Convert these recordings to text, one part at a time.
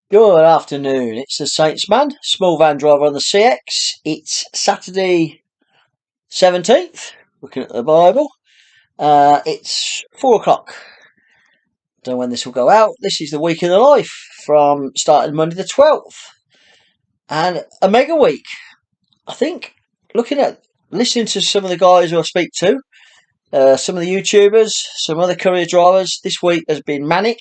Good afternoon. It's the Saints man, small van driver on the CX. It's Saturday 17th, looking at the Bible. It's 4 o'clock. Don't know when this will go out. This is the week in the life from starting Monday the 12th. And a mega week. I think listening to some of the guys who I speak to, some of the YouTubers, some other courier drivers, this week has been manic.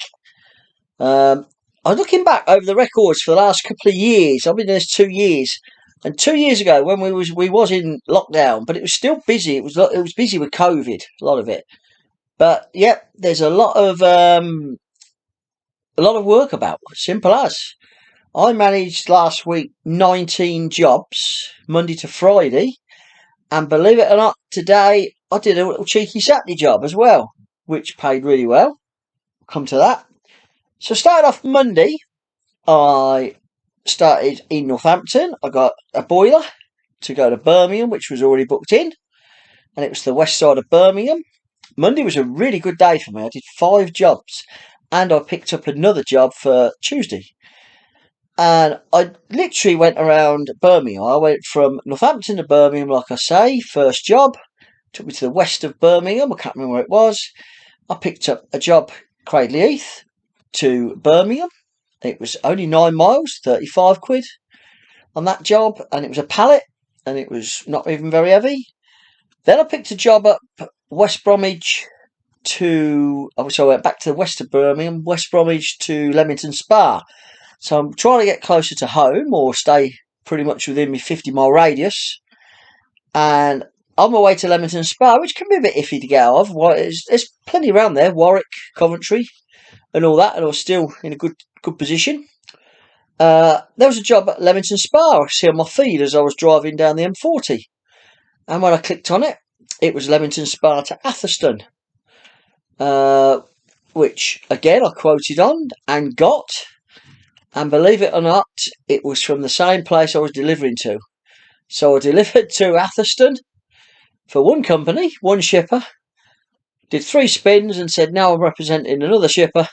I'm looking back over the records for the last couple of years. I've been doing this 2 years, and 2 years ago when we was in lockdown, but it was still busy. It was busy with COVID, a lot of it. But yep, there's a lot of work about. Simple as I managed last week 19 jobs, Monday to Friday, and believe it or not, today I did a little cheeky Saturday job as well, which paid really well. Come to that. So started off Monday. I started in Northampton. I got a boiler to go to Birmingham, which was already booked in, and it was the west side of Birmingham. Monday was a really good day for me. I did 5 jobs, and I picked up another job for Tuesday. And I literally went around Birmingham. I went from Northampton to Birmingham, like I say, first job. Took me to the west of Birmingham. I can't remember where it was. I picked up a job, Cradley Heath, to Birmingham. It was only 9 miles, 35 quid on that job, and it was a pallet, and it was not even very heavy. Then I picked a job up West Bromwich so I went back to the west of Birmingham, West Bromwich to Leamington Spa. So I'm trying to get closer to home or stay pretty much within my 50-mile radius. And on my way to Leamington Spa, which can be a bit iffy to get out of, there's plenty around there, Warwick, Coventry, and all that, and I was still in a good position. There was a job at Leamington Spa I see on my feed as I was driving down the M40. And when I clicked on it, it was Leamington Spa to Atherstone, which again I quoted on and got. And believe it or not, it was from the same place I was delivering to. So I delivered to Atherstone for one company, one shipper, did 3 spins and said, now I'm representing another shipper.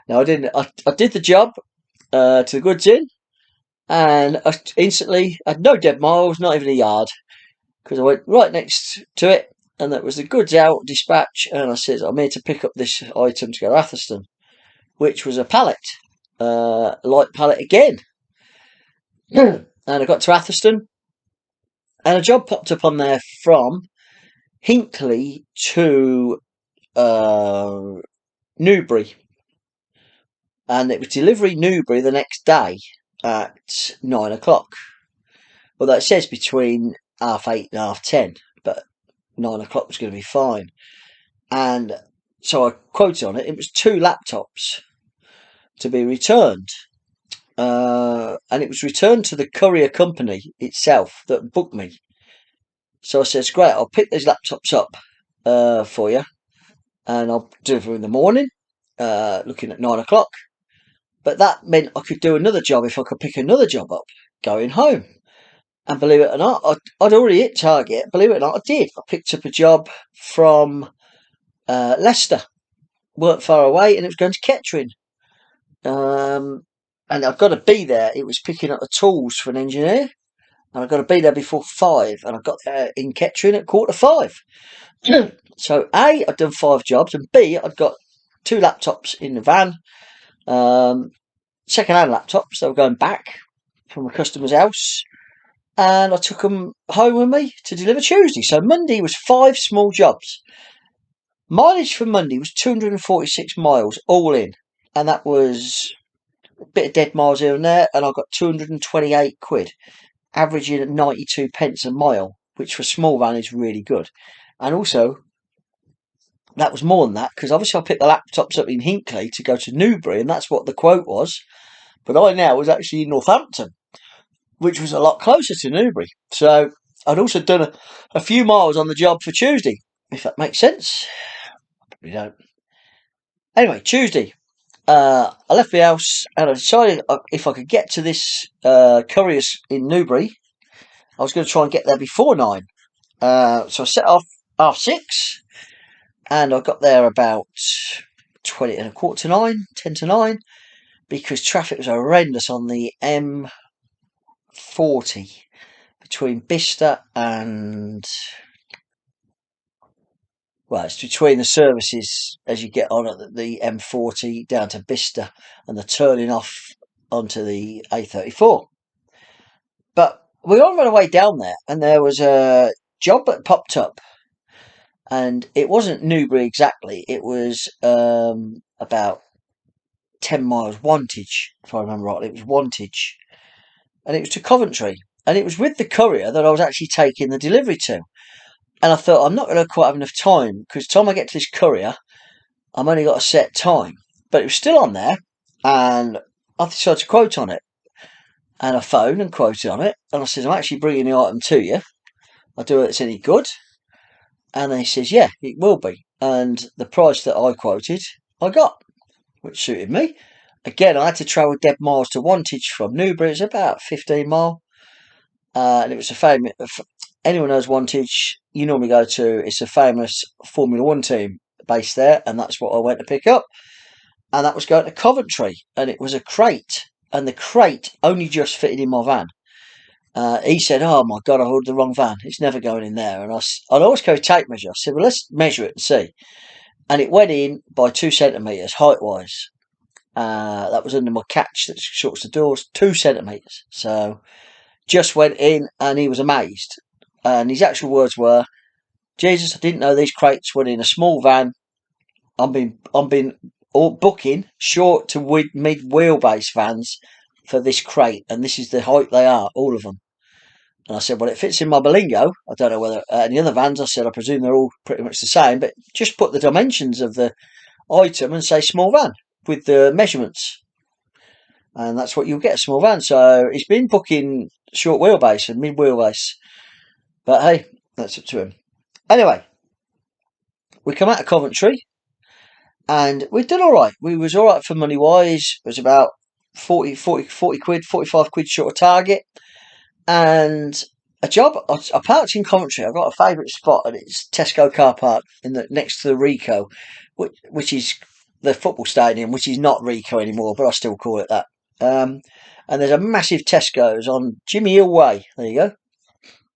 No, I didn't. I did the job to the goods in, and I instantly had no dead miles, not even a yard, because I went right next to it, and that was the goods out dispatch, and I said, I'm here to pick up this item to go to Atherstone, which was a pallet, light pallet again. And I got to Atherstone, and a job popped up on there from Hinckley to Newbury. And it was delivery Newbury the next day at 9 o'clock. Although it says between 8:30 and 10:30, but 9 o'clock was going to be fine. And so I quoted on it, it was 2 laptops to be returned. And it was returned to the courier company itself that booked me. So I said, great, I'll pick these laptops up for you, and I'll deliver in the morning, looking at 9 o'clock. But that meant I could do another job if I could pick another job up going home. And believe it or not, I'd already hit target. Believe it or not, I did. I picked up a job from Leicester. Weren't far away, and it was going to Kettering. And I've got to be there. It was picking up the tools for an engineer. And I've got to be there before 5. And I got there in Kettering at 4:45. So A, I'd done 5 jobs. And B, I'd got 2 laptops in the van. Second-hand laptops. They were going back from a customer's house, and I took them home with me to deliver Tuesday. So Monday was 5 small jobs. Mileage for Monday was 246 miles all in, and that was a bit of dead miles here and there, and I got 228 quid, averaging at 92 pence a mile, which for a small van is really good. And also, that was more than that, because obviously I picked the laptops up in Hinckley to go to Newbury, and that's what the quote was. But I now was actually in Northampton, which was a lot closer to Newbury. So I'd also done a few miles on the job for Tuesday, if that makes sense. Probably don't. Anyway, Tuesday, I left the house, and I decided if I could get to this courier's in Newbury, I was going to try and get there before 9. So I set off 6:30. And I got there about 20 and a quarter to 9, 10 to 9. because traffic was horrendous on the M40 between Bicester and, well, it's between the services as you get on at the M40 down to Bicester and the turning off onto the A34. But we all ran away down there, and there was a job that popped up, and it wasn't Newbury exactly. It was about 10 miles Wantage, if I remember rightly. It was Wantage, and it was to Coventry, and it was with the courier that I was actually taking the delivery to. And I thought, I'm not going to quite have enough time, because time I get to this courier, I've only got a set time. But it was still on there, and I decided to quote on it. And I phoned and quoted on it, and I said, I'm actually bringing the item to you. I do it, it's any good. And then he says, yeah, it will be. And the price that I quoted, I got, which suited me. Again, I had to travel dead miles to Wantage from Newbury. It's about 15 mile. And it was a famous, anyone knows Wantage, you normally go to, it's a famous Formula One team based there. And that's what I went to pick up. And that was going to Coventry. And it was a crate. And the crate only just fitted in my van. He said, oh my God, I ordered the wrong van. It's never going in there. And I'd always go tape measure. I said, well, let's measure it and see. And it went in by 2 centimetres height-wise. That was under my catch that shuts the doors, 2 centimetres. So just went in, and he was amazed. And his actual words were, Jesus, I didn't know these crates were in a small van. I've been booking short to mid wheelbase vans for this crate, and this is the height they are, all of them. And I said, well, it fits in my Berlingo. I don't know whether any other vans. I said, I presume they're all pretty much the same, but just put the dimensions of the item and say small van with the measurements. And that's what you'll get, a small van. So he's been booking short wheelbase and mid wheelbase. But hey, that's up to him. Anyway, we come out of Coventry, and we did all right. We was all right for money wise. It was about 40 quid, 45 quid short of target. And a job, I parked in Coventry. I've got a favourite spot, and it's Tesco car park next to the Rico, which is the football stadium, which is not Rico anymore, but I still call it that. And there's a massive Tesco's on Jimmy Hill Way. There you go.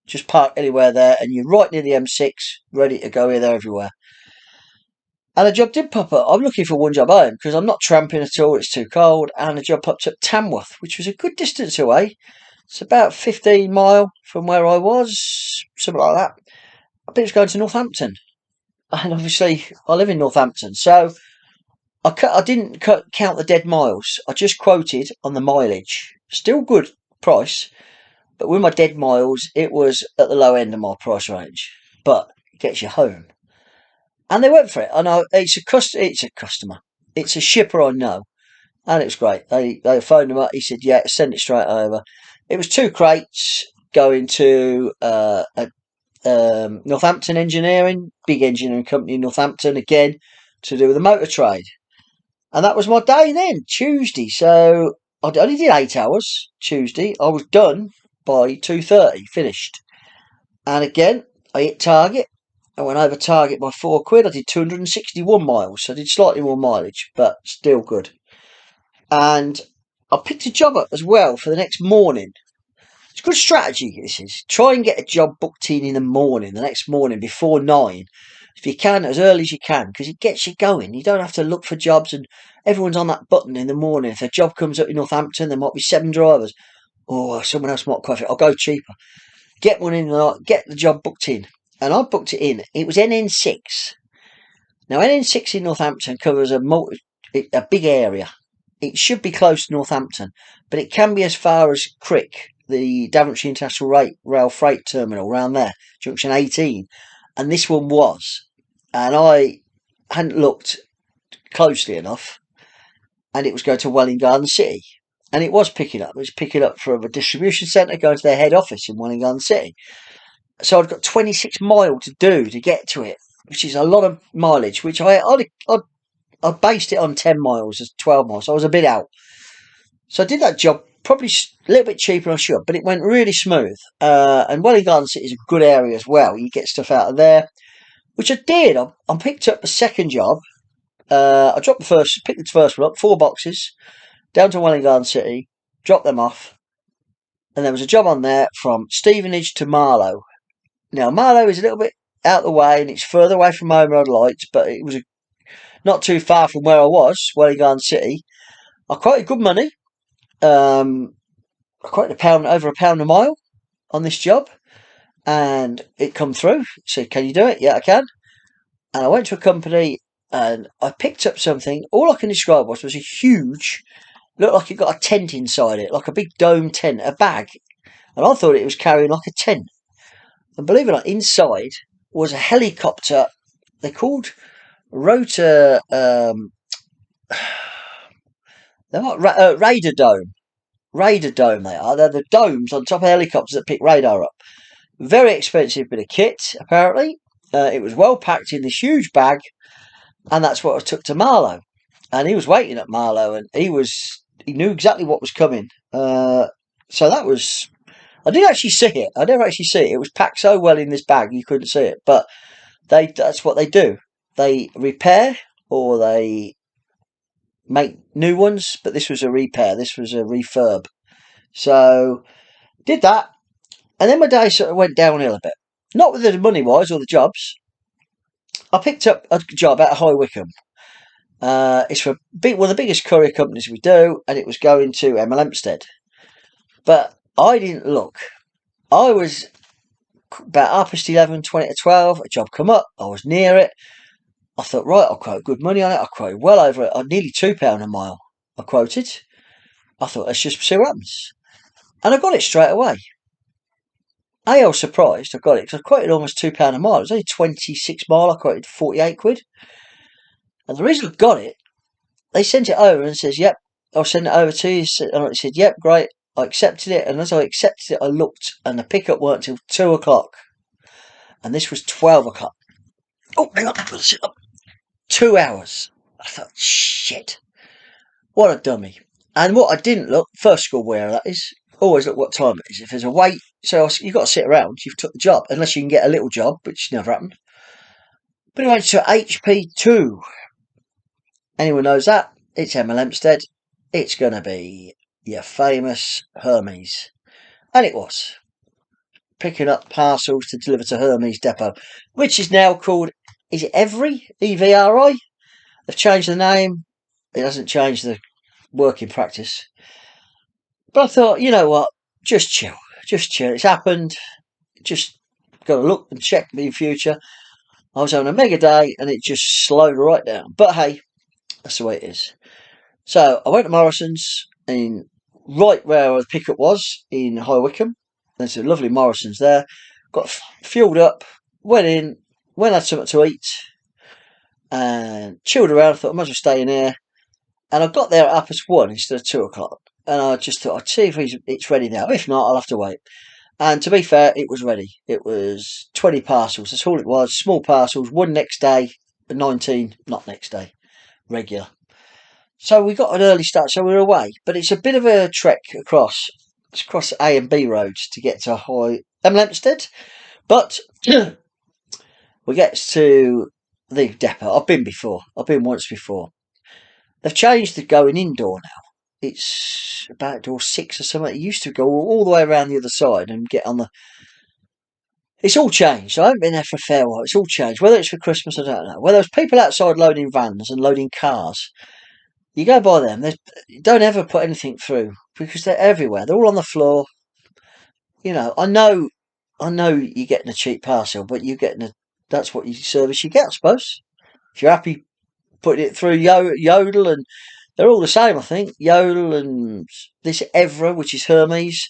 Just park anywhere there, and you're right near the M6, ready to go here, there, everywhere. And a job did pop up. I'm looking for one job home because I'm not tramping at all. It's too cold. And a job popped up Tamworth, which was a good distance away. It's about 15 mile from where I was, something like that. I think it's going to Northampton. And obviously, I live in Northampton. So I didn't count the dead miles. I just quoted on the mileage. Still good price. But with my dead miles, it was at the low end of my price range. But it gets you home. And they went for it. I know it's a customer. It's a shipper I know. And it was great. They phoned him up. He said, yeah, send it straight over. It was 2 crates going to Northampton Engineering, big engineering company in Northampton, again, to do with the motor trade. And that was my day then, Tuesday. So I only did 8 hours Tuesday. I was done by 2:30, finished. And again, I hit target. I went over target by 4 quid. I did 261 miles. So I did slightly more mileage, but still good. And I picked a job up as well for the next morning. It's a good strategy, this is. Try and get a job booked in the morning, the next morning, before 9. If you can, as early as you can, because it gets you going. You don't have to look for jobs, and everyone's on that button in the morning. If a job comes up in Northampton, there might be 7 drivers. Oh, someone else might quite fit. I'll go cheaper. Get one in, get the job booked in. And I booked it in. It was NN6. Now, NN6 in Northampton covers a big area. It should be close to Northampton, but it can be as far as Crick, the Daventry International Rail Freight Terminal, around there, junction 18. And this one was. And I hadn't looked closely enough, and it was going to Welwyn Garden City. And it was picking up. It was picking up from a distribution centre, going to their head office in Welwyn Garden City. So I'd got 26 miles to do to get to it, which is a lot of mileage, which I based it on 10 miles as 12 miles. So I was a bit out. So I did that job probably a little bit cheaper than I should, but it went really smooth. And Welwyn Garden City is a good area as well. You get stuff out of there, which I did. I picked up a second job. I picked the first one up, 4 boxes. down to Welling Garden City, dropped them off, and there was a job on there from Stevenage to Marlow. Now, Marlow is a little bit out of the way, and it's further away from home road lights, but it was not too far from where I was, Welling Garden City. I quoted good money. I quoted over £1 a mile on this job, and it come through. Said, "Can you do it?" "Yeah, I can." And I went to a company, and I picked up something. All I can describe was a huge, looked like it got a tent inside it, like a big dome tent, a bag. And I thought it was carrying like a tent. And believe it or not, inside was a helicopter. They're called rotor. They're not radar dome. Radar dome. They are. They're the domes on top of helicopters that pick radar up. Very expensive bit of kit, apparently. It was well packed in this huge bag, and that's what I took to Marlow. And he was waiting at Marlow, and he knew exactly what was coming. So that was. I didn't actually see it. I never actually see it. It was packed so well in this bag you couldn't see it. But that's what they do. They repair or they make new ones. But this was a repair. This was a refurb. So did that, and then my day sort of went downhill a bit. Not with the money wise or the jobs. I picked up a job out of High Wycombe. It's for one of the biggest courier companies we do, and it was going to Hemel Hempstead. But I didn't look. I was about 11:30, 20 to 12. A job come up. I was near it. I thought, right, I'll quote good money on it. I quoted well over it. Nearly £2 a mile. I quoted. I thought, let's just see what happens. And I got it straight away. I was surprised I got it because I quoted almost £2 a mile. It was only 26 mile. I quoted 48 quid. And the reason I got it, they sent it over and says, "Yep, I'll send it over to you." And I said, "Yep, great." I accepted it, and as I accepted it, I looked, and the pickup weren't till 2 o'clock, and this was 12 o'clock. Oh, hang on, I've got to sit up. 2 hours. I thought, shit, what a dummy. And what I didn't look, first school wear that is, always look what time it is. If there's a wait, so you've got to sit around, you've took the job, unless you can get a little job, which never happened. But it went to HP2. Anyone knows that? It's Hemel Hempstead. It's going to be your famous Hermes. And it was. Picking up parcels to deliver to Hermes Depot, which is now called, is it Evri? EVRI? They've changed the name. It hasn't changed the working practice. But I thought, you know what? Just chill. Just chill. It's happened. Just got to look and check in the future. I was having a mega day and it just slowed right down. But hey, that's the way it is. So I went to Morrison's in right where the pickup was in High Wycombe. There's a lovely Morrison's there. Got fueled up, went in, had something to eat, and chilled around. I thought I might as well stay in here. And I got there at 1:30 instead of 2 o'clock. And I just thought, I'd see if it's ready now. If not, I'll have to wait. And to be fair, it was ready. It was 20 parcels. That's all it was. Small parcels. One next day, 19, not next day, regular. So we got an early start, so we were away. But it's a bit of a trek across A and B roads to get to Hemel Hempstead. But we get to the depot. I've been before. I've been once before. They've changed the going indoor now. It's about door 6 or something. It used to go all the way around the other side and get on the... It's all changed. I haven't been there for a fair while. It's all changed. Whether it's for Christmas, I don't know. Whether there's people outside loading vans and loading cars, you go by them, don't ever put anything through because they're everywhere. They're all on the floor. You know, I know you're getting a cheap parcel, but that's what service you get, I suppose. If you're happy putting it through Yodel, and they're all the same, I think. Yodel and this Evra, which is Hermes.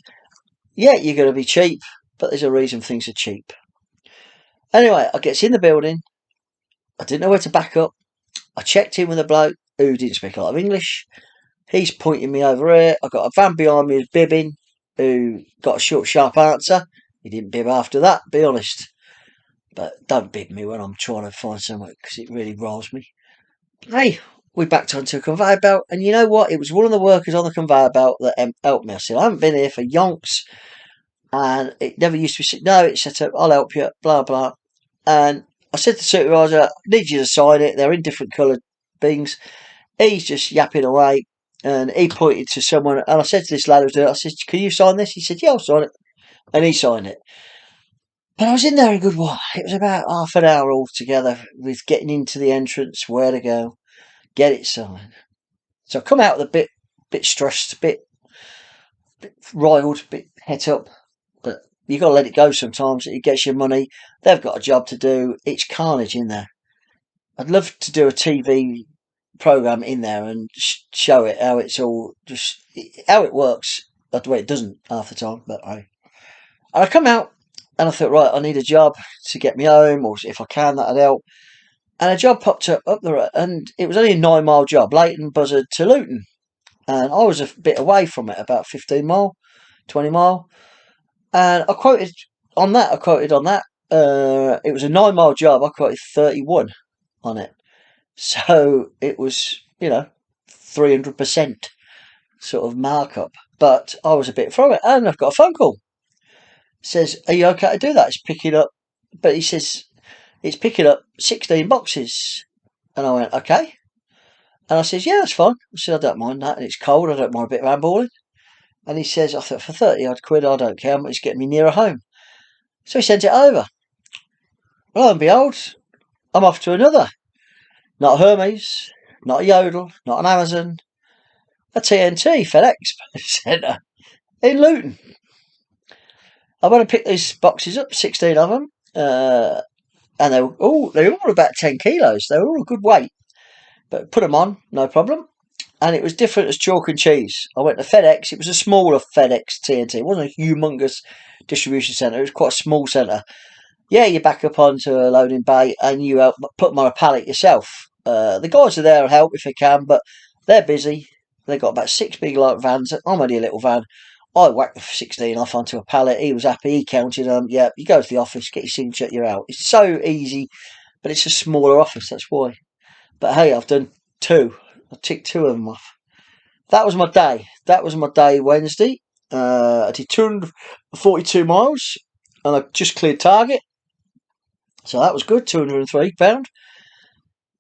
Yeah, you're going to be cheap, but there's a reason things are cheap. Anyway, I gets in the building. I didn't know where to back up. I checked in with a bloke who didn't speak a lot of English. He's pointing me over here. I got a van behind me who's bibbing, who got a short, sharp answer. He didn't bib after that, be honest. But don't bib me when I'm trying to find somewhere because it really riles me. Hey, we backed onto a conveyor belt, and you know what? It was one of the workers on the conveyor belt that helped me. I said, I haven't been here for yonks, and it never used to be. No, it's set up. I'll help you. Blah blah. And I said to the supervisor, I need you to sign it. They're in different coloured things. He's just yapping away. And he pointed to someone, and I said to this lad who was doing it, I said, "Can you sign this?" He said, "Yeah, I'll sign it." And he signed it. But I was in there a good while. It was about half an hour altogether with getting into the entrance, where to go, get it signed. So I come out with a bit stressed, bit riled, bit het up. But you got to let it go sometimes. It gets your money. They've got a job to do. It's carnage in there. I'd love to do a TV program in there and show it how it's all just how it works. That's the way it doesn't half the time. But I come out and I thought, right, I need a job to get me home, or if I can, that'd help. And a job popped up the road, and it was only a 9 mile job, Leighton Buzzard to Luton, and I was a bit away from it, about 15 mile, 20 mile, and I quoted on that. It was a 9 mile job. I quoted 31 on it, so it was 300% sort of markup. But I was a bit from it, and I've got a phone call. Says, "Are you okay to do that?" It's picking up, but he says it's picking up 16 boxes, and I went, "Okay." And I says, "Yeah, that's fine." I said, "I don't mind that, and it's cold. I don't mind a bit of handballing." And he says, "I thought for 30 odd quid, I don't care. It's getting me nearer home." So he sent it over. Lo and behold, I'm off to another. Not a Hermes, not a Yodel, not an Amazon, a TNT FedEx centre in Luton. I went and picked these boxes up, 16 of them, and they were all about 10 kilos. They were all a good weight, but put them on, no problem. And it was different as chalk and cheese. I went to FedEx. It was a smaller FedEx TNT. It wasn't a humongous distribution centre. It was quite a small centre. Yeah, you back up onto a loading bay and you put them on a pallet yourself. The guys are there to help if they can, but they're busy. They've got about 6 big light vans. I'm only a little van. I whacked the 16 off onto a pallet. He was happy. He counted them. Yeah, you go to the office, get your signature, you're out. It's so easy, but it's a smaller office. That's why. But hey, I've done two. I ticked 2 of them off. That was my day. That was my day Wednesday. I did 242 miles and I just cleared target. So that was good, £203. And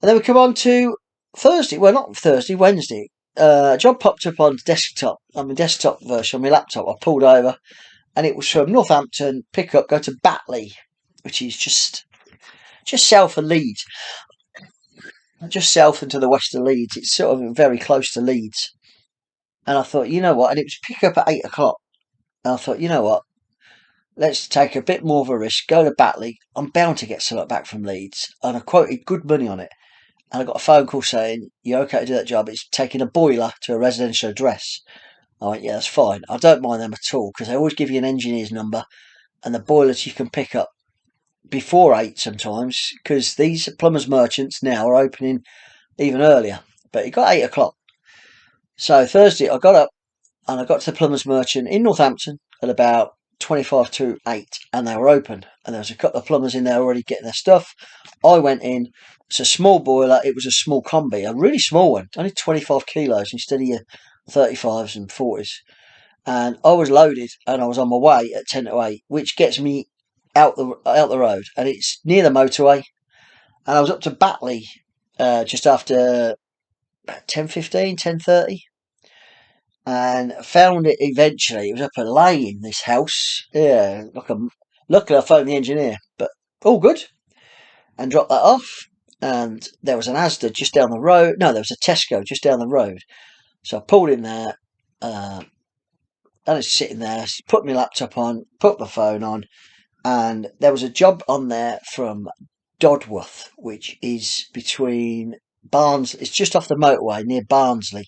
then we come on to Thursday. Well, not Thursday, Wednesday. Job popped up on desktop, on my desktop version, on my laptop. I pulled over and it was from Northampton, pick up, go to Batley, which is just south of Leeds. Just south into the west of Leeds. It's sort of very close to Leeds. And I thought, you know what? And it was pick up at 8 o'clock. And I thought, you know what? Let's take a bit more of a risk. Go to Batley. I'm bound to get something back from Leeds. And I quoted good money on it. And I got a phone call saying, "You're okay to do that job. It's taking a boiler to a residential address." I went, "Yeah, that's fine. I don't mind them at all because they always give you an engineer's number and the boilers you can pick up before 8 sometimes because these plumbers merchants now are opening even earlier." But it got 8 o'clock. So Thursday I got up and I got to the plumbers merchant in Northampton at about 25 to 8 and they were open and there was a couple of plumbers in there already getting their stuff. I went in. It's a small boiler. It was a small combi, a really small one, only 25 kilos instead of your 35s and 40s. And I was loaded and I was on my way at 10 to 8, which gets me out the road and it's near the motorway. And I was up to Batley just after 10:15, 10:30. And found it eventually. It was up a lane, this house. Yeah, luckily I phoned the engineer, but all good. And dropped that off. And there was an Asda just down the road. No, there was a Tesco just down the road. So I pulled in there, and it's sitting there. Put my laptop on, put my phone on, and there was a job on there from Dodworth, which is between Barnes. It's just off the motorway near Barnsley,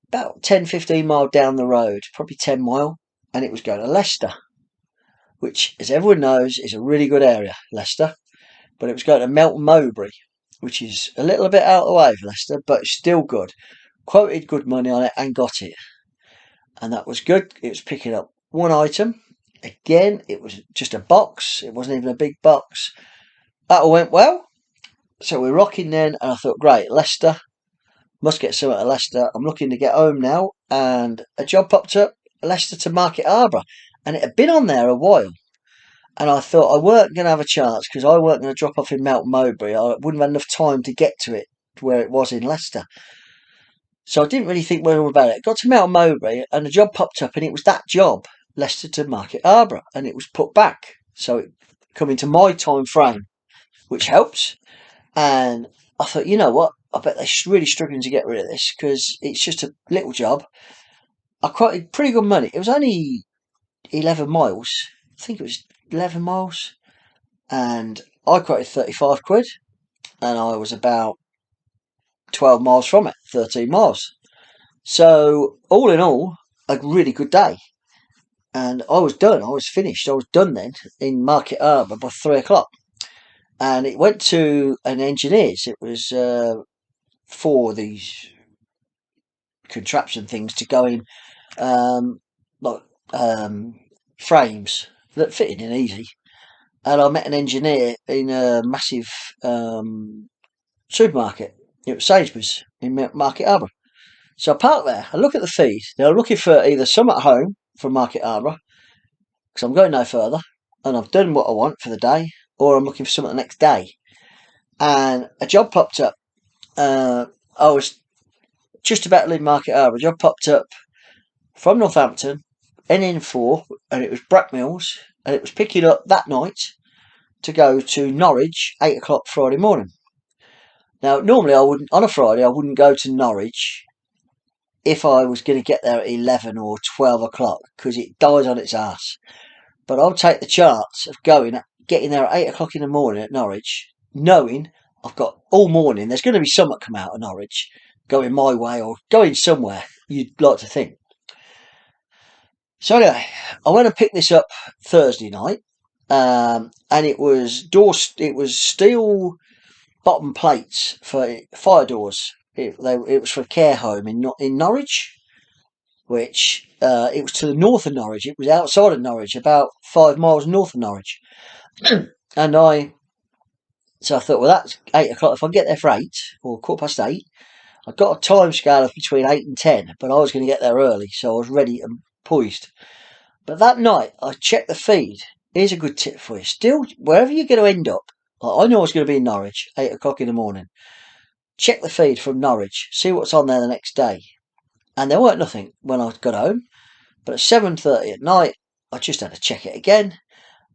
about 10, 15 mile down the road, probably 10 mile, and it was going to Leicester, which, as everyone knows, is a really good area, Leicester. But it was going to Melton Mowbray, which is a little bit out of the way of Leicester, but it's still good. Quoted good money on it and got it. And that was good. It was picking up one item. Again, it was just a box. It wasn't even a big box. That all went well. So we're rocking then, and I thought, great, Leicester. Must get something at Leicester. I'm looking to get home now. And a job popped up, Leicester to Market Harbour. And it had been on there a while. And I thought I weren't going to have a chance because I weren't going to drop off in Melton Mowbray. I wouldn't have enough time to get to it where it was in Leicester. So I didn't really think well about it. Got to Mount Mowbray and the job popped up, and it was that job, Leicester to Market Harborough, and it was put back. So it come into my time frame, which helps. And I thought, you know what? I bet they're really struggling to get rid of this because it's just a little job. I quoted pretty good money. It was only 11 miles. I think it was 11 miles. And I quoted 35 quid. And I was about 12 miles from it, 13 miles. So, all in all, a really good day. And I was done. I was finished. I was done then in Market Harbour by 3 o'clock. And it went to an engineer's. It was for these contraption things to go in, like frames that fitted in easy. And I met an engineer in a massive supermarket. It was Sainsbury's in Market Harbour. So I parked there. I look at the feed. Now I'm looking for either some at home from Market Harbour because I'm going no further and I've done what I want for the day, or I'm looking for some the next day. And a job popped up. I was just about to leave Market Harbour. A job popped up from Northampton, NN4, and it was Brackmills, and it was picking up that night to go to Norwich 8 o'clock Friday morning. Now, normally I wouldn't, on a Friday, I wouldn't go to Norwich if I was going to get there at 11 or 12 o'clock because it dies on its ass. But I'll take the chance of getting there at 8 o'clock in the morning at Norwich, knowing I've got all morning. There's going to be someone come out of Norwich going my way or going somewhere you'd like to think. So anyway, I went and picked this up Thursday night, and it was steel bottom plates for fire doors. It was for a care home in Norwich, which it was to the north of Norwich. It was outside of Norwich, about 5 miles north of Norwich. And I thought, well, that's 8 o'clock. If I get there for 8 or 8:15, I've got a time scale of between 8 and 10, but I was going to get there early, so I was ready and poised. But that night, I checked the feed. Here's a good tip for you. Still, wherever you're going to end up, like I knew I was going to be in Norwich, 8 o'clock in the morning. Check the feed from Norwich, see what's on there the next day. And there weren't nothing when I got home. But at 7:30 at night, I just had to check it again.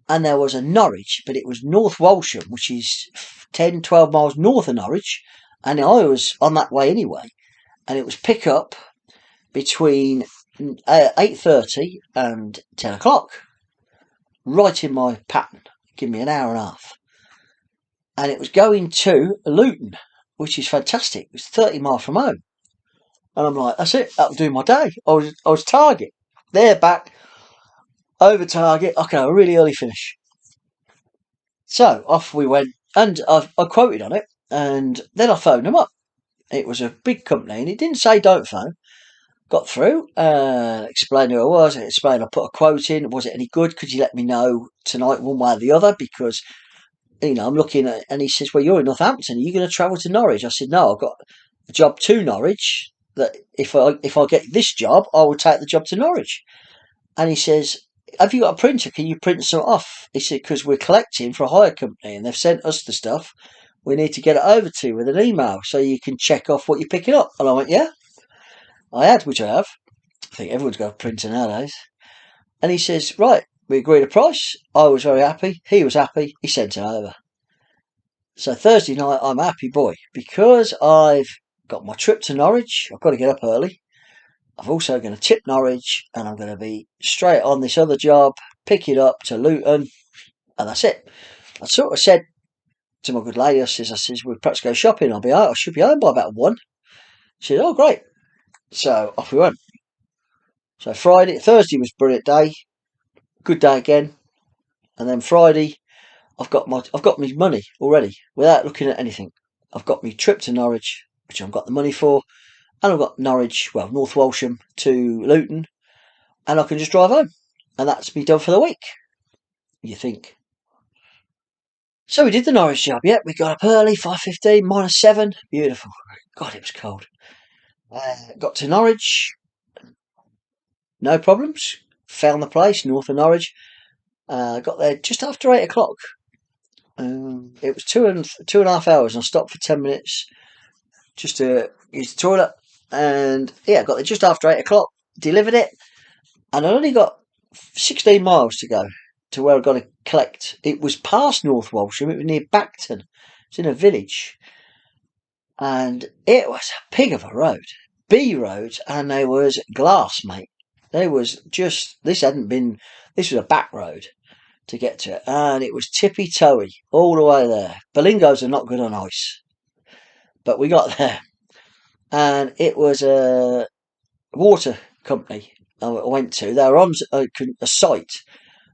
And there was a Norwich, but it was North Walsham, which is 10, 12 miles north of Norwich. And I was on that way anyway. And it was pick up between 8:30 and 10 o'clock. Right in my pattern. Give me an hour and a half. And it was going to Luton, which is fantastic. It was 30 miles from home. And I'm like, that's it. That'll do my day. I was target. There, back. Over target. I can have a really early finish. So off we went. And I quoted on it. And then I phoned them up. It was a big company. And it didn't say don't phone. Got through, explained who I was, explained I put a quote in. Was it any good? Could you let me know tonight one way or the other? Because, I'm looking at, and he says, well, you're in Northampton. Are you going to travel to Norwich? I said, no, I've got a job to Norwich that if I get this job, I will take the job to Norwich. And he says, have you got a printer? Can you print some off? He said, because we're collecting for a hire company and they've sent us the stuff. We need to get it over to you with an email so you can check off what you're picking up. And I went, yeah. I had, which I have. I think everyone's got a printer nowadays. And he says, right, we agreed a price. I was very happy. He was happy. He sent it over. So Thursday night, I'm a happy boy because I've got my trip to Norwich. I've got to get up early. I'm also going to tip Norwich and I'm going to be straight on this other job, pick it up to Luton, and that's it. I sort of said to my good lady, I says, we'll perhaps go shopping. I should be home by about 1. She said, oh, great. So off we went. So Thursday was a brilliant day, good day again, and then Friday, I've got my money already without looking at anything. I've got my trip to Norwich, which I've got the money for, and I've got North Walsham to Luton, and I can just drive home, and that's me done for the week. You think? So we did the Norwich job. Yeah, we got up early, 5:15, -7, beautiful. God, it was cold. Got to Norwich. No problems. Found the place, north of Norwich. Got there just after 8 o'clock. It was 2.5 hours, and I stopped for 10 minutes just to use the toilet. and yeah, I got there just after 8 o'clock, delivered it, and I only got 16 miles to go to where I got to collect. It was past North Walsham, it was near Bacton. It's in a village, and it was a pig of a road. B roads, and there was glass, mate. There was just, this was a back road to get to it, and it was tippy toey all the way there. Belingos are not good on ice, but we got there, and it was a water company I went to. They were on a site.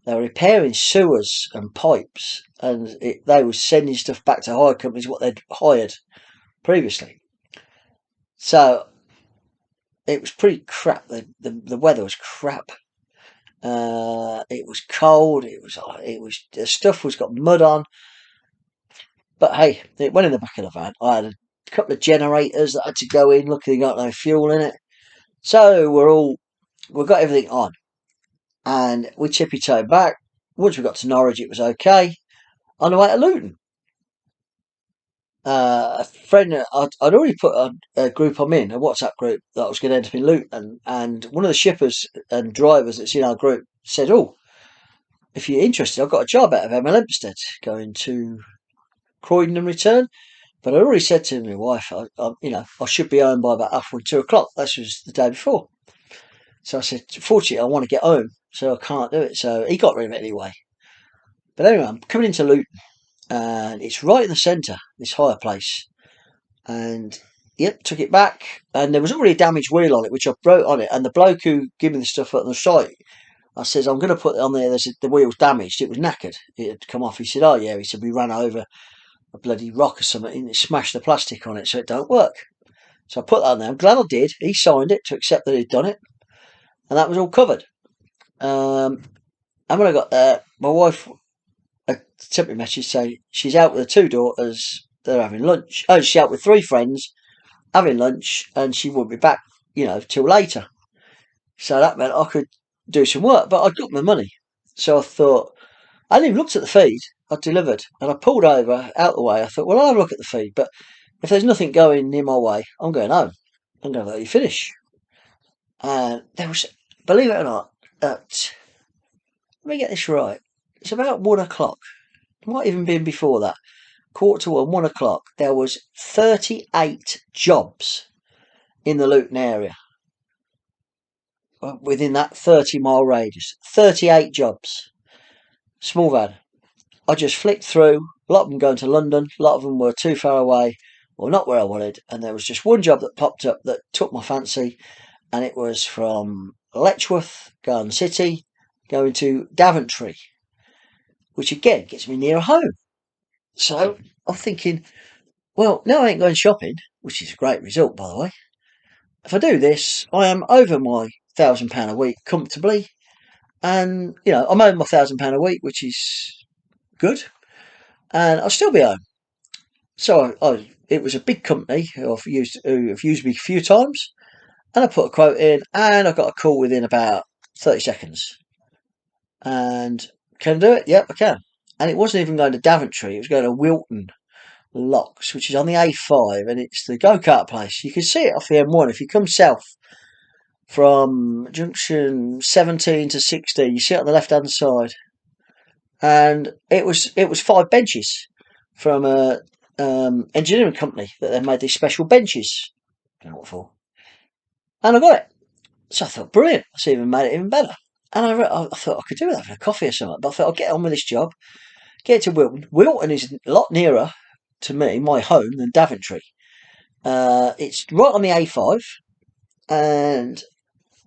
They were repairing sewers and pipes, and they were sending stuff back to hire companies what they'd hired previously. So it was pretty crap. The weather was crap. It was cold. It was the stuff was got mud on. But hey, it went in the back of the van. I had a couple of generators that had to go in. Luckily, got no fuel in it. So we've got everything on, and we tippy toed back. Once we got to Norwich, it was okay. On the way to Luton, a friend, I'd already put a group I'm in, a WhatsApp group that I was going to end up in Luton, and one of the shippers and drivers that's in our group said, "Oh, if you're interested, I've got a job out of Emma Lempstead going to Croydon and return." But I already said to my wife, I should be home by about halfway 2 o'clock. That was the day before. So I said, fortunately, I want to get home, so I can't do it. So he got rid of it anyway. But anyway, I'm coming into Luton, and it's right in the centre, this hire place. And yep, took it back, and there was already a damaged wheel on it, which I wrote on it. And the bloke who gave me the stuff at the site, I says, I'm going to put it on there. The wheel's damaged. It was knackered. It had come off. He said, oh yeah. He said, we ran over a bloody rock or something and it smashed the plastic on it, so it don't work. So I put that on there. I'm glad I did. He signed it to accept that he'd done it, and that was all covered. And when I got there, my wife sent me a message saying she's out with her two daughters. They're having lunch. Oh, she's out with three friends having lunch, and she won't be back, till later. So that meant I could do some work, but I'd got my money. So I thought, I hadn't even looked at the feed I'd delivered, and I pulled over out the way. I thought, well, I'll have a look at the feed, but if there's nothing going near my way, I'm going home. I'm going to let you finish. And there was, believe it or not, let me get this right. It's about 1 o'clock. It might even been before that. Quarter to 1 o'clock. There was 38 jobs in the Luton area within that 30-mile radius. 38 jobs. Small van. I just flicked through. A lot of them going to London. A lot of them were too far away, or not where I wanted. And there was just one job that popped up that took my fancy, and it was from Letchworth, Garden City, going to Daventry, which again gets me nearer home. So I'm thinking, well, now I ain't going shopping, which is a great result, by the way. If I do this, I am over my £1,000 a week comfortably, and I'm over my £1,000 a week, which is good, and I'll still be home. So it was a big company who've used me a few times, and I put a quote in, and I got a call within about 30 seconds. And can I do it? Yep, I can. And it wasn't even going to Daventry; it was going to Wilton Locks, which is on the A5, and it's the go-kart place. You can see it off the M1 if you come south from junction 17 to 16. You see it on the left-hand side, and it was 5 benches from a engineering company that they made these special benches. Don't know what for. And I got it. So I thought, brilliant. That's even made it even better. And I thought I could do with having a coffee or something, but I thought I'll get on with this job. Get to Wilton. Wilton is a lot nearer to me, my home, than Daventry. It's right on the A5, and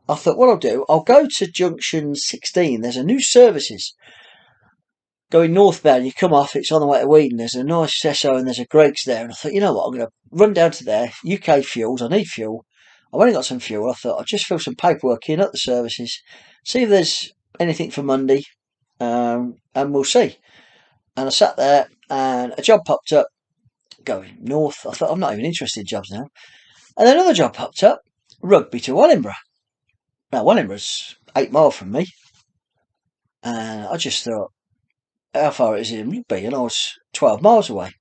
I thought what I'll do, I'll go to junction 16. There's a new services going northbound. You come off, it's on the way to Weedon. There's a nice Esso and there's a Greggs there. And I thought, you know what, I'm going to run down to there. UK Fuels, I need fuel. I've only got some fuel. I thought I'll just fill some paperwork in at the services, see if there's anything for Monday, and we'll see. And I sat there, and a job popped up going north. I thought, I'm not even interested in jobs now. And then another job popped up, Rugby to Wellingborough. Now, Wellingborough's 8 miles from me. And I just thought, how far it is in Rugby? And I was 12 miles away.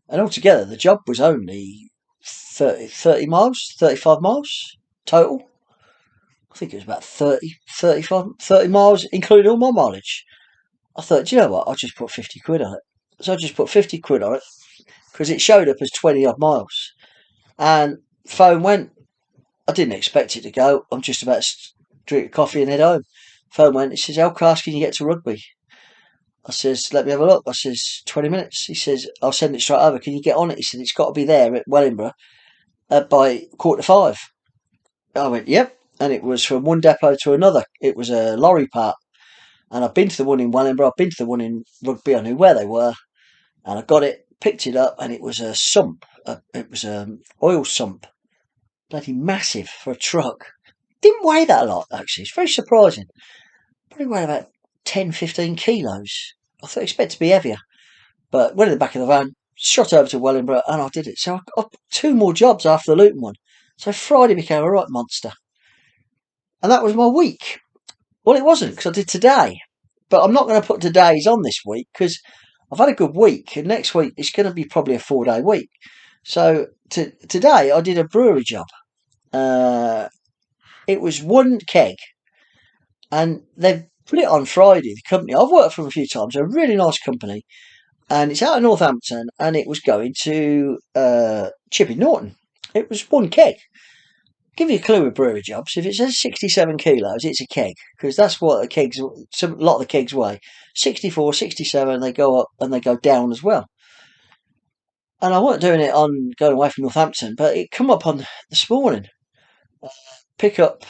And altogether, the job was only 30 miles, 35 miles total. I think it was about 30, 35, 30 miles, including all my mileage. I thought, do you know what? I'll just put 50 quid on it. So I just put 50 quid on it because it showed up as 20 odd miles. And phone went. I didn't expect it to go. I'm just about to drink a coffee and head home. Phone went. He says, how fast can you get to Rugby? I says, let me have a look. I says, 20 minutes. He says, I'll send it straight over. Can you get on it? He said, it's got to be there at Wellingborough by 4:45. I went, yep. And it was from one depot to another. It was a lorry park. And I've been to the one in Wellingborough. I've been to the one in Rugby. I knew where they were. And I got it, picked it up, and it was a sump. It was an oil sump. Bloody massive for a truck. Didn't weigh that a lot, actually. It's very surprising. Probably weighed about 10, 15 kilos. I thought it expected to be heavier. But went in the back of the van, shot over to Wellingborough, and I did it. So I got 2 more jobs after the Luton one. So Friday became a right monster. And that was my week. Well, it wasn't, because I did today. But I'm not going to put today's on this week, because I've had a good week. And next week, it's going to be probably a 4-day week. So today, I did a brewery job. It was one keg. And they've put it on Friday, the company. I've worked for them a few times. They're a really nice company. And it's out of Northampton, and it was going to Chipping Norton. It was one keg. Give you a clue with brewery jobs. If it says 67 kilos, it's a keg, because that's what a lot of the kegs weigh. 64, 67, they go up and they go down as well. And I wasn't doing it on going away from Northampton, but it come up on this morning. Pick up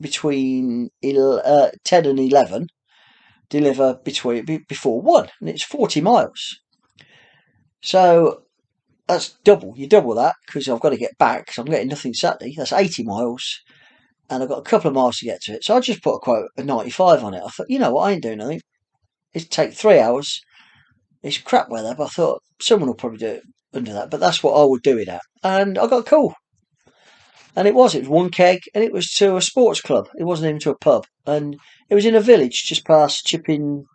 between 10 and 11. Deliver before 1, and it's 40 miles. So that's double. You double that, because I've got to get back, because I'm getting nothing Saturday. That's 80 miles, and I've got a couple of miles to get to it. So I just put a quote of 95 on it. I thought, you know what, I ain't doing nothing. It'd take 3 hours. It's crap weather, but I thought someone will probably do it under that. But that's what I would do it at. And I got a call. And it was one keg, and it was to a sports club. It wasn't even to a pub. And it was in a village just past Chipping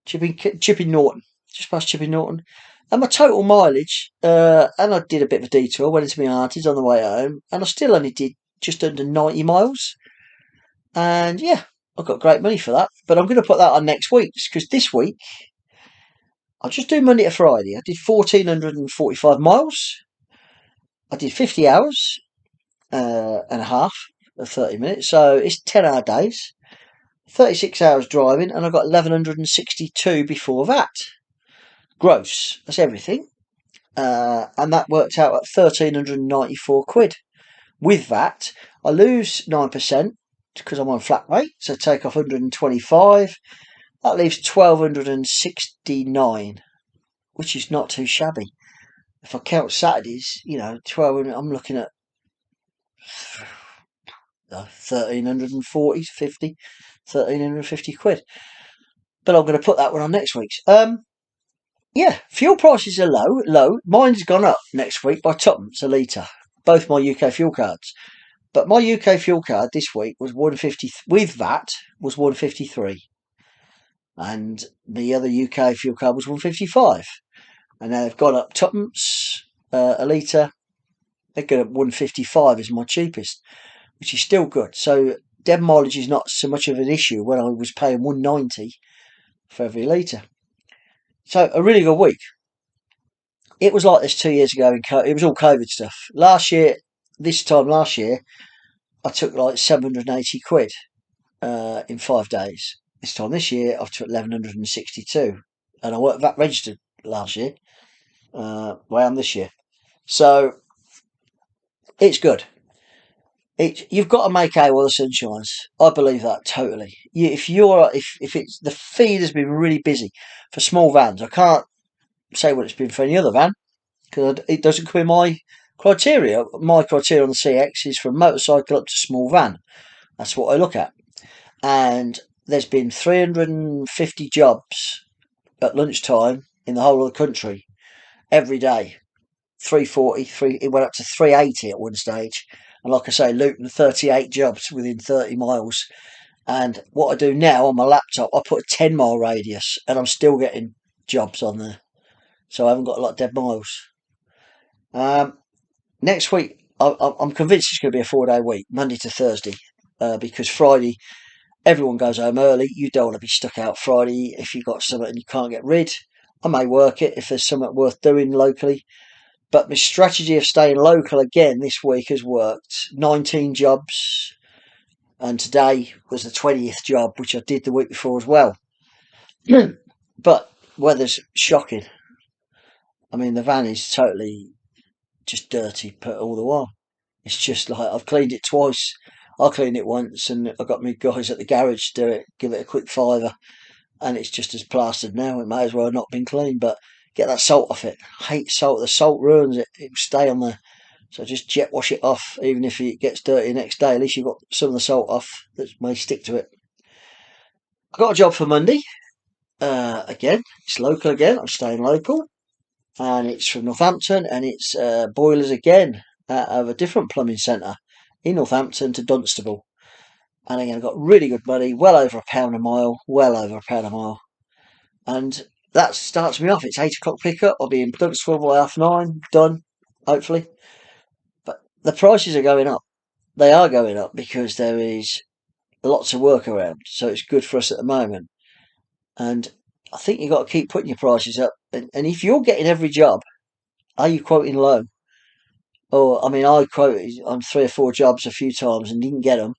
Norton. Just past Chipping Norton. And my total mileage, and I did a bit of a detour, went into my aunties on the way home, and I still only did just under 90 miles. And yeah, I got great money for that. But I'm going to put that on next week's, because this week, I'll just do Monday to Friday. I did 1,445 miles. I did 50 hours and a half of 30 minutes. So it's 10-hour days. 36 hours driving, and I got 1,162 before that. Gross. That's everything. And that worked out at 1,394 quid. With that, I lose 9% because I'm on flat rate, so take off 125. That leaves 1,269, which is not too shabby. If I count Saturdays, 12, I'm looking at 1,340, 50, 1,350 quid. But I'm going to put that one on next week's. Yeah, fuel prices are low. Mine's gone up next week by tuppence a litre. Both my UK fuel cards. But my UK fuel card this week was 150, with VAT, was 153. And the other UK fuel card was 155. And now they've gone up tuppence a litre. They're going up 155 is my cheapest, which is still good. So dead mileage is not so much of an issue when I was paying 190 for every litre. So a really good week. It was like this 2 years ago. It was all COVID stuff. This time last year, I took like 780 quid in 5 days. This time this year, I've took 1,162, and I weren't VAT registered last year. I am this year, so it's good. You've got to make hay while the sun shines. I believe that totally. If it's the feed has been really busy for small vans, I can't say what it's been for any other van because it doesn't come in my criteria. My criteria on the CX is from motorcycle up to small van. That's what I look at. And there's been 350 jobs at lunchtime in the whole of the country every day. 340, it went up to 380 at one stage. And like I say, Luton, 38 jobs within 30 miles. And what I do now on my laptop, I put a 10-mile radius, and I'm still getting jobs on there. So I haven't got a lot of dead miles. Um, Next week, I'm convinced it's going to be a 4 day week, Monday to Thursday, because Friday everyone goes home early. You don't want to be stuck out Friday if you've got something you can't get rid. I may work it if there's something worth doing locally. But my strategy of staying local again this week has worked. 19 jobs, and today was the 20th job, which I did the week before as well. But weather's shocking. I mean, the van is totally just dirty put all the while. It's just like I've cleaned it twice. I cleaned it once, and I got my guys at the garage to do it, give it a quick fiver, and it's just as plastered now. It may as well have not been cleaned, but get that salt off it. I hate salt. The salt ruins it. It will stay on there. So just jet wash it off, even if it gets dirty the next day. At least you've got some of the salt off that may stick to it. I got a job for Monday. Again, it's local again. I'm staying local, and it's from Northampton, and it's boilers again out of a different plumbing centre in Northampton to Dunstable. And again, I got really good money, well over £1 a mile, well over £1 a mile, and that starts me off. It's 8 o'clock pickup. I'll be in Dunstable by 9:30, done, hopefully. But the prices are going up. They are going up because there is lots of work around, so it's good for us at the moment. And I think you've got to keep putting your prices up. And if you're getting every job, are you quoting low? Or, I mean, I quoted on 3 or 4 jobs a few times and didn't get them.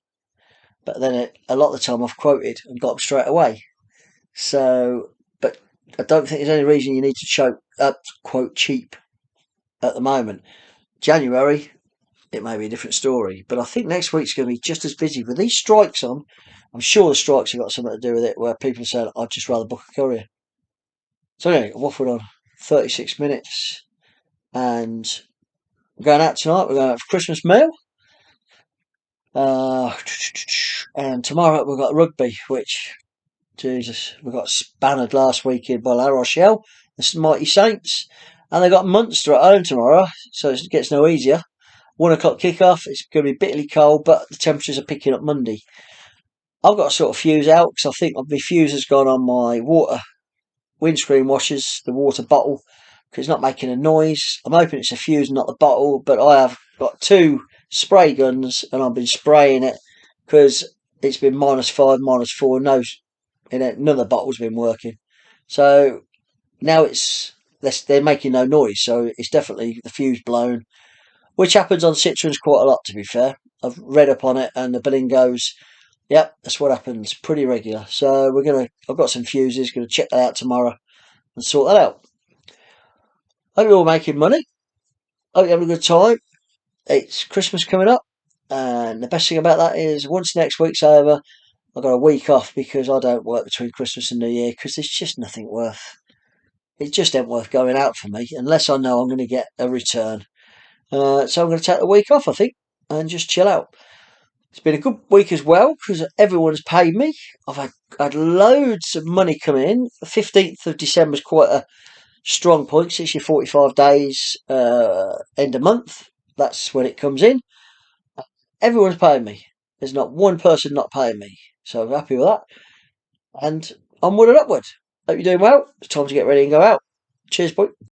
But then a lot of the time I've quoted and got them straight away. So, but I don't think there's any reason you need to quote cheap at the moment. January, it may be a different story. But I think next week's going to be just as busy. With these strikes on, I'm sure the strikes have got something to do with it, where people are saying, I'd just rather book a courier. So anyway, I waffled on 36 minutes, and we're going out tonight. We're going out for Christmas meal. And tomorrow we've got rugby, which, Jesus, we got spannered last weekend by La Rochelle, the mighty Saints. And they got Munster at home tomorrow, so it gets no easier. 1 o'clock kickoff. It's going to be bitterly cold, but the temperatures are picking up Monday. I've got to sort of fuse out because I think my fuse has gone on my windscreen washers, the water bottle, because it's not making a noise. I'm hoping it's a fuse, not the bottle, but I have got 2 spray guns and I've been spraying it because it's been -5, -4. No, none of the bottle's been working. So now they're making no noise, so it's definitely the fuse blown, which happens on Citroens quite a lot, to be fair. I've read up on it, and the billing goes, yep, that's what happens, pretty regular. So I've got some fuses, going to check that out tomorrow and sort that out. Hope you're all making money. Hope you're having a good time. It's Christmas coming up, and the best thing about that is once next week's over, I've got a week off because I don't work between Christmas and New Year because there's just nothing worth. It just ain't worth going out for me unless I know I'm going to get a return. So I'm going to take the week off, I think, and just chill out. It's been a good week as well because everyone's paid me. I've had loads of money come in. The 15th of December is quite a strong point. 60 45 days end of month. That's when it comes in. Everyone's paying me. There's not one person not paying me. So I'm happy with that. And onward and upward. Hope you're doing well. It's time to get ready and go out. Cheers, boy.